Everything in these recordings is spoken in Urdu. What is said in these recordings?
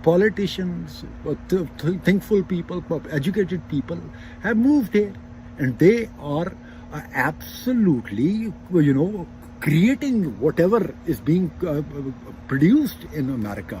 politicians, thinkful people, educated people have moved here, and they are absolutely, creating whatever is being produced in America.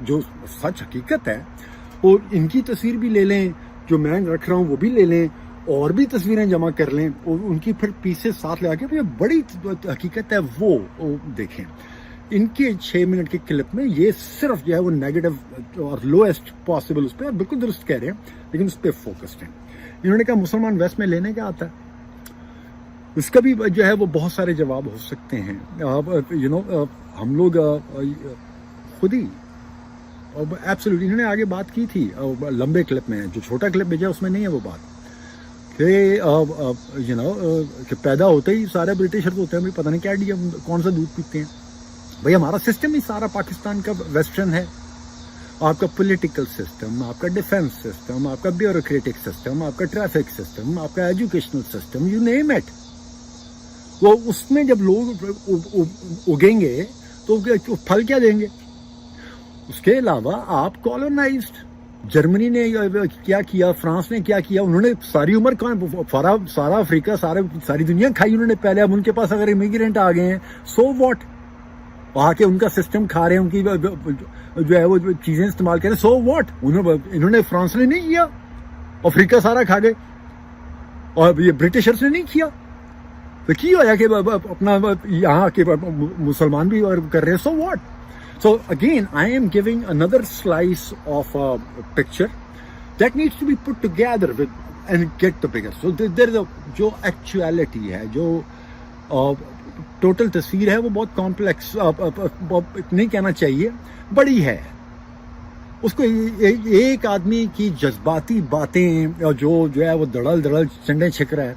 جو سچ حقیقت ہے، اور ان کی تصویر بھی لے لیں، جو میں رکھ رہا ہوں وہ بھی لے لیں، اور بھی تصویریں جمع کر لیں اور ان کی پھر پیسز ساتھ لے کے بڑی حقیقت ہے وہ دیکھیں. ان کے 6 منٹ کے کلپ میں یہ صرف جو ہے وہ نیگیٹو اور لوئسٹ پاسبل اس پہ، اور بالکل درست کہہ رہے ہیں، لیکن اس پہ فوکسڈ ہیں. انہوں نے کہا مسلمان ویسٹ میں لینے کیا آتا ہے. اس کا بھی جو ہے وہ بہت سارے جواب ہو سکتے ہیں. ہم لوگ خود ہی ایبسولوٹلی، انہوں نے آگے بات کی تھی لمبے کلپ میں، جو چھوٹا کلپ بھیجا اس میں نہیں ہے وہ بات کہ پیدا ہوتے ہی سارے برٹشرز ہوتے ہیں، پتہ نہیں کیا ڈی کون سا دودھ پیتے ہیں. بھائی ہمارا سسٹم ہی سارا پاکستان کا ویسٹرن ہے. آپ کا پولیٹیکل سسٹم، آپ کا ڈیفنس سسٹم، آپ کا بیوروکریٹک سسٹم، آپ کا ٹریفک سسٹم، آپ کا educational system, you name it. وہ اس میں جب لوگ اگیں گے تو پھل کیا دیں گے؟ اس کے علاوہ آپ کالونائزڈ. جرمنی نے کیا کیا، فرانس نے کیا کیا، انہوں نے ساری عمر سارا افریقہ ساری دنیا کھائی انہوں نے پہلے. اب ان کے پاس اگر امیگرینٹ آ گئے ہیں، سو واٹ؟ آ کے ان کا سسٹم کھا رہے ہیں، ان کی جو ہے وہ چیزیں استعمال کریں، سو واٹ؟ انہوں نے فرانس نے نہیں کیا، افریقہ سارا کھا گئے، اور یہ برٹشرز نے نہیں کیا. تو کی ہوا کہ اپنا یہاں کے مسلمان بھی کر رہے ہیں، so what? So again, I am giving another slice of a picture that needs to be put together and get the bigger. So there is جو actuality ہے، جو ٹوٹل تصویر ہے، وہ بہت کمپلیکس نہیں کہنا چاہیے، بڑی ہے. اس کو ایک آدمی کی جذباتی باتیں جو ہے وہ دڑل چنڈے چھک رہا ہے،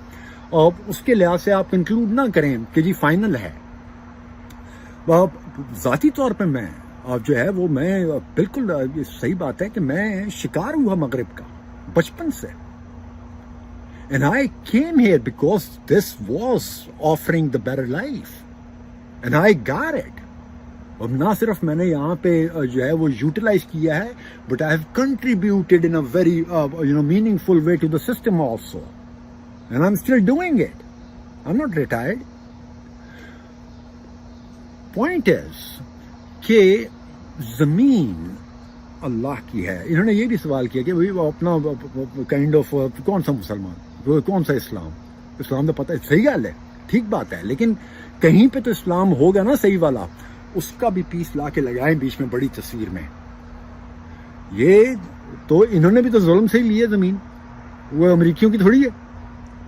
اور اس کے لحاظ سے آپ کنکلوڈ نہ کریں کہ جی فائنل ہے. ذاتی طور پہ میں جو ہے وہ میں بالکل صحیح بات ہے کہ میں شکار ہوا مغرب کا بچپن سے. And I came here because this was offering the better life. And I got it. اور نہ صرف میں نے یہاں پہ جو ہے وہ یوٹیلائز کیا ہے، but I have contributed in a very meaningful way to the system also. And I'm still doing it. I'm not retired. Point is کہ زمین اللہ کی ہے. انہوں نے یہ بھی سوال کیا کہ اپنا کائنڈ آف کون سا مسلمان، کون سا اسلام تو پتہ ہے، صحیح گل ہے، ٹھیک بات ہے، لیکن کہیں پہ تو اسلام ہوگا نا صحیح والا. اس کا بھی پیس لا کے لگائیں بیچ میں بڑی تصویر میں. یہ تو انہوں نے بھی تو ظلم سے ہی لی ہے زمین، وہ امریکیوں کی تھوڑی ہے،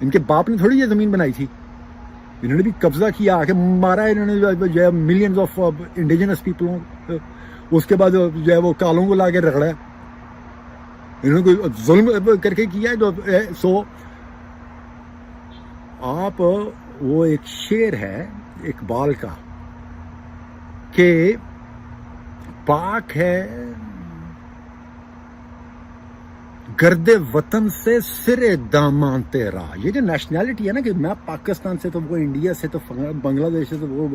ان کے باپ نے تھوڑی یہ زمین بنائی تھی. انہوں نے بھی قبضہ کیا، آ کے مارا ہے انہوں نے جو ہے ملینز آف انڈیجنس پیپلوں. اس کے بعد جو ہے وہ کالوں کو لا کے رگڑا ہے، انہوں نے کوئی ظلم کر کے کیا ہے. سو آپ وہ ایک شعر ہے اقبال کا کہ پاک ہے گرد وطن سے سر دامان تیرا. یہ جو نیشنلٹی ہے نا کہ میں پاکستان سے تو وہ انڈیا سے تو بنگلہ دیش سے تو وہ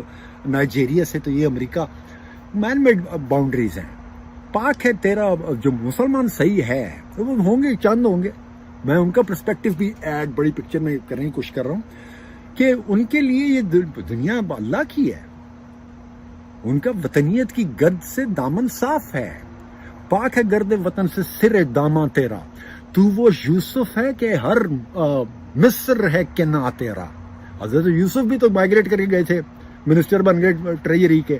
نائجیریا سے تو یہ امریکہ، مین میڈ باؤنڈریز ہیں. پاک ہے تیرا. جو مسلمان صحیح ہے وہ ہوں گے، چند ہوں گے. میں ان کا پرسپیکٹو بھی ایڈ بڑی پکچر میں کرنے کی کوشش کر رہا ہوں کہ ان کے لیے یہ دنیا اللہ کی ہے، ان کا وطنیت کی گرد سے دامن صاف ہے. پاک ہے گرد وطن سے سر داماں تیرا، تو وہ یوسف ہے کہ ہر مصر ہے کہ نہ تیرا. حضرت یوسف بھی تو مائگریٹ کر کے گئے تھے، منسٹر بن گئے ٹریجری کے.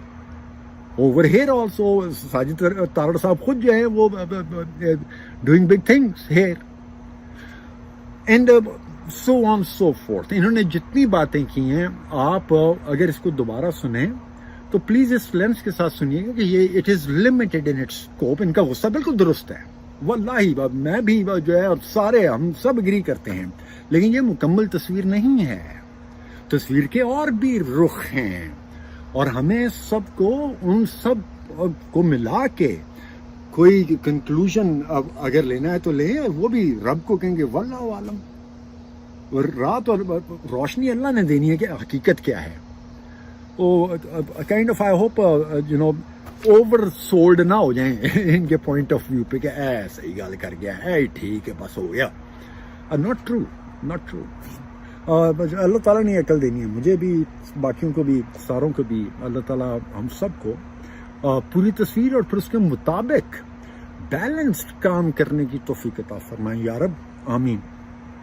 Over here also Sajid Tarar صاحب خود جو ہیں وہ doing big things here and so on so forth. انہوں نے جتنی باتیں کی ہیں، آپ اگر اس کو دوبارہ سنیں تو پلیز اس لینس کے ساتھ سنیے گا کہ یہ it is limited in its scope. ان کا غصہ بالکل درست ہے، واللہ میں بھی جو ہے سارے ہم سب اگری کرتے ہیں، لیکن یہ مکمل تصویر نہیں ہے. تصویر کے اور بھی رخ ہیں، اور ہمیں سب کو ان سب کو ملا کے کوئی کنکلوژن اگر لینا ہے تو لیں، اور وہ بھی رب کو کہیں گے واللہ عالم. رات اور روشنی اللہ نے دینی ہے کہ حقیقت کیا ہے. Kind of I hope over sold نہ ہو جائیں ان کے پوائنٹ آف ویو پہ کہ اے صحیح گل کر گیا ہے، ٹھیک ہے بس ہو گیا. Not true, not true. اللہ تعالیٰ نے عقل دینی ہے، مجھے بھی، باقیوں کو بھی، ساروں کو بھی. اللہ تعالیٰ ہم سب کو پوری تصویر اور پھر اس کے مطابق بیلنسڈ کام کرنے کی توفیق عطا فرمائیں یا رب، آمین.